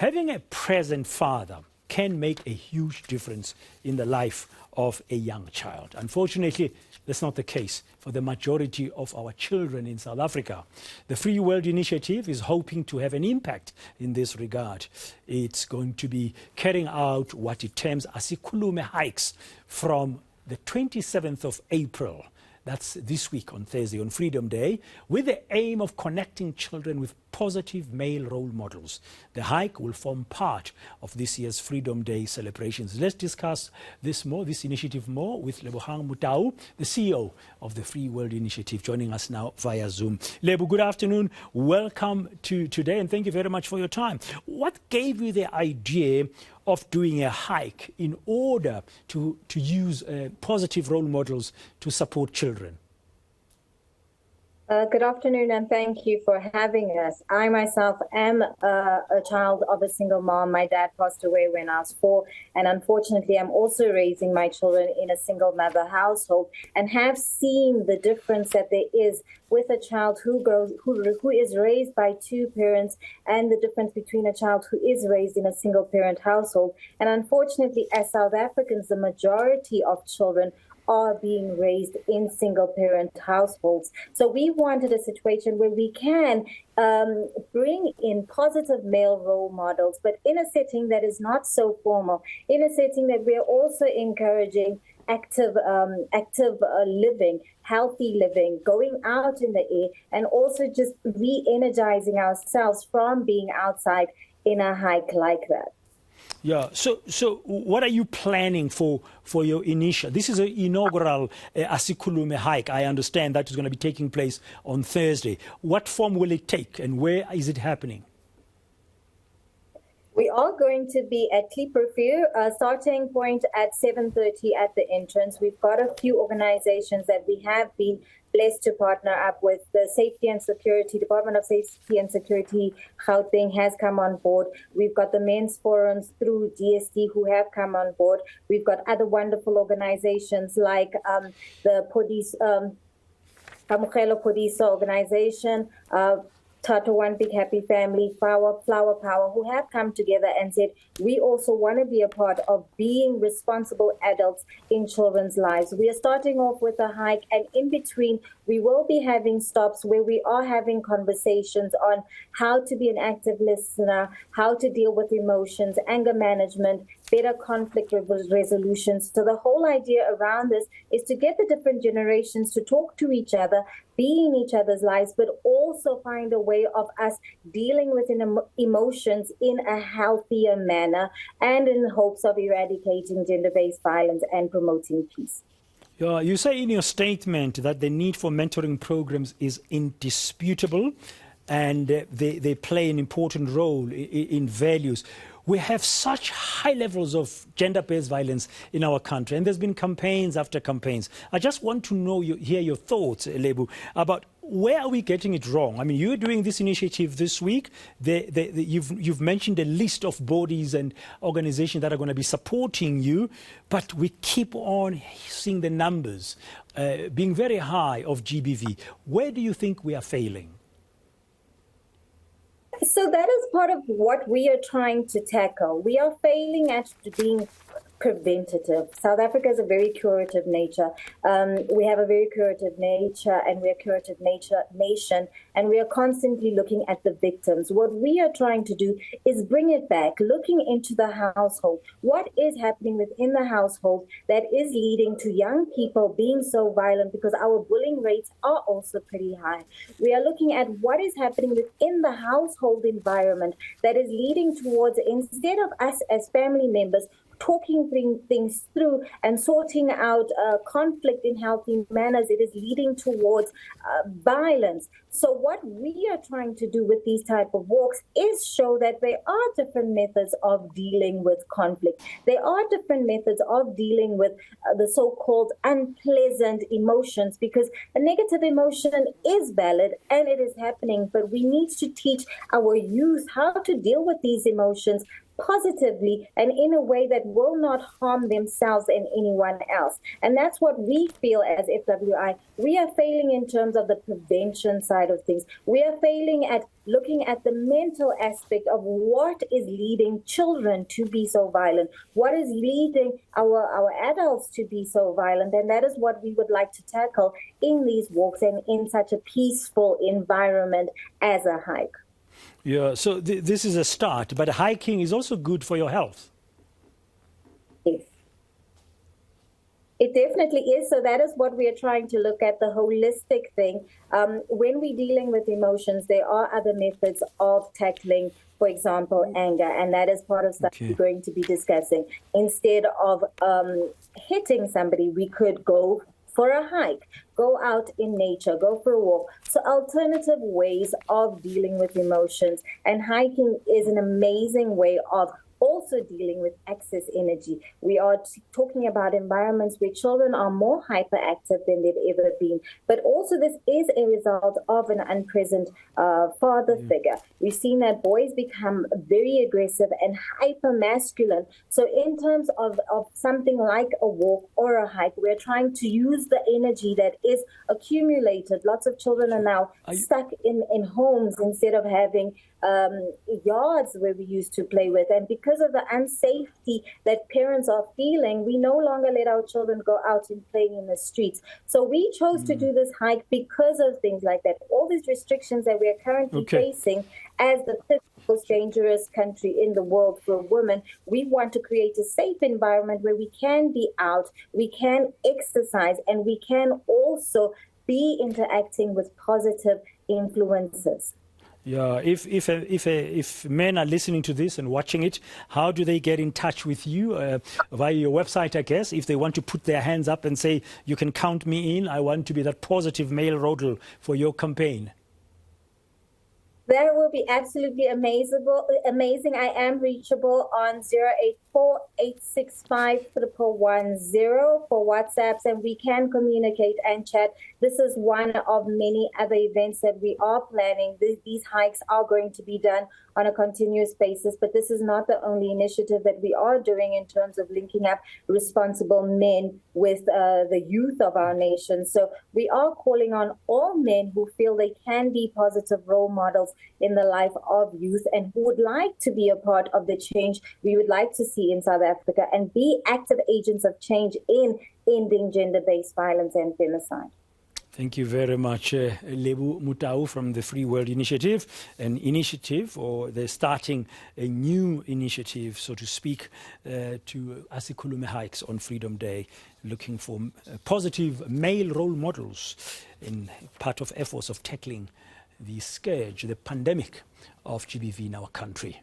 Having a present father can make a huge difference in the life of a young child. Unfortunately, that's not the case for the majority of our children in South Africa. The Free World Initiative is hoping to have an impact in this regard. It's going to be carrying out what it terms Asikhulume hikes from the 27th of April. That's this week on Thursday, on Freedom Day, with the aim of connecting children with positive male role models. The hike will form part of this year's Freedom Day celebrations. Let's discuss this initiative more with Lebogang Motau, the CEO of the Free World Initiative, joining us now via Zoom. Lebo, good afternoon. Welcome to today, and thank you very much for your time. What gave you the idea of doing a hike in order to use positive role models to support children? Good afternoon, and thank you for having us. I myself am a child of a single mom. My dad passed away when I was 4, and unfortunately I'm also raising my children in a single mother household, and have seen the difference that there is with a child who is raised by 2 parents, and the difference between a child who is raised in a single parent household. And unfortunately, as South Africans, the majority of children are being raised in single-parent households. So we wanted a situation where we can bring in positive male role models, but in a setting that is not so formal, in a setting that we are also encouraging active living, healthy living, going out in the air, and also just re-energizing ourselves from being outside in a hike like that. Yeah. So what are you planning for your initial? This is an inaugural Asikhulume hike. I understand that is going to be taking place on Thursday. What form will it take, and where is it happening? We are going to be at Clipperview, starting point at 7:30 at the entrance. We've got a few organizations that we have been blessed to partner up with. The Safety and Security, Department of Safety and Security, Gauteng has come on board. We've got the men's forums through DSD who have come on board. We've got other wonderful organizations like the Police, Kamukelo Police organization, Tato One Big Happy Family, Flower Power, who have come together and said, we also want to be a part of being responsible adults in children's lives. We are starting off with a hike, and in between, we will be having stops where we are having conversations on how to be an active listener, how to deal with emotions, anger management, better conflict resolutions. So the whole idea around this is to get the different generations to talk to each other, be in each other's lives, but also find a way of us dealing with emotions in a healthier manner, and in hopes of eradicating gender-based violence and promoting peace. You say in your statement that the need for mentoring programs is indisputable, and they play an important role in values. We have such high levels of gender-based violence in our country, and there's been campaigns after campaigns. I just want to hear your thoughts, Lebu, about where are we getting it wrong? I mean, you're doing this initiative this week. You've mentioned a list of bodies and organizations that are going to be supporting you, but we keep on seeing the numbers being very high of GBV. Where do you think we are failing? So that is part of what we are trying to tackle. We are failing at being preventative. South Africa is a very curative nature. We have a very curative nature, and we're a curative nation, and we are constantly looking at the victims. What we are trying to do is bring it back, looking into the household. What is happening within the household that is leading to young people being so violent, because our bullying rates are also pretty high. We are looking at what is happening within the household environment that is leading towards, instead of us as family members talking things through and sorting out conflict in healthy manners, it is leading towards violence. So what we are trying to do with these type of walks is show that there are different methods of dealing with conflict. There are different methods of dealing with the so-called unpleasant emotions, because a negative emotion is valid and it is happening, but we need to teach our youth how to deal with these emotions positively and in a way that will not harm themselves and anyone else. And that's what we feel as FWI. We are failing in terms of the prevention side side of things. We are failing at looking at the mental aspect of what is leading children to be so violent, what is leading our adults to be so violent. And that is what we would like to tackle in these walks and in such a peaceful environment as a hike. Yeah, so this is a start, but hiking is also good for your health. Yes. It definitely is. So that is what we are trying to look at, the holistic thing. When we're dealing with emotions, there are other methods of tackling, for example, anger, and that is part of stuff we're going to be discussing. Instead of hitting somebody, we could go for a hike, go out in nature, go for a walk. So alternative ways of dealing with emotions, and hiking is an amazing way of also dealing with excess energy. We are talking about environments where children are more hyperactive than they've ever been, but also this is a result of an unpresent father figure. We've seen that boys become very aggressive and hyper masculine. So in terms of something like a walk or a hike, we're trying to use the energy that is accumulated. Lots of children are now stuck in homes instead of having yards where we used to play with. And because of the unsafety that parents are feeling, we no longer let our children go out and playing in the streets. So we chose to do this hike because of things like that. All these restrictions that we are currently facing as the fifth most dangerous country in the world for women, we want to create a safe environment where we can be out, we can exercise, and we can also be interacting with positive influences. Yeah, if men are listening to this and watching it, how do they get in touch with you? Via your website, I guess, if they want to put their hands up and say, you can count me in, I want to be that positive male role for your campaign. That will be absolutely amazing. I am reachable on 084-865-1110 for WhatsApps, and we can communicate and chat. This is one of many other events that we are planning. These hikes are going to be done on a continuous basis, but this is not the only initiative that we are doing in terms of linking up responsible men with the youth of our nation. So we are calling on all men who feel they can be positive role models in the life of youth and who would like to be a part of the change we would like to see in South Africa and be active agents of change in ending gender-based violence and femicide. Thank you very much, Lebogang Motau from the Free World Initiative, an initiative, or they're starting a new initiative, so to speak, to Asikhulume hikes on Freedom Day, looking for positive male role models in part of efforts of tackling the scourge, the pandemic of GBV in our country.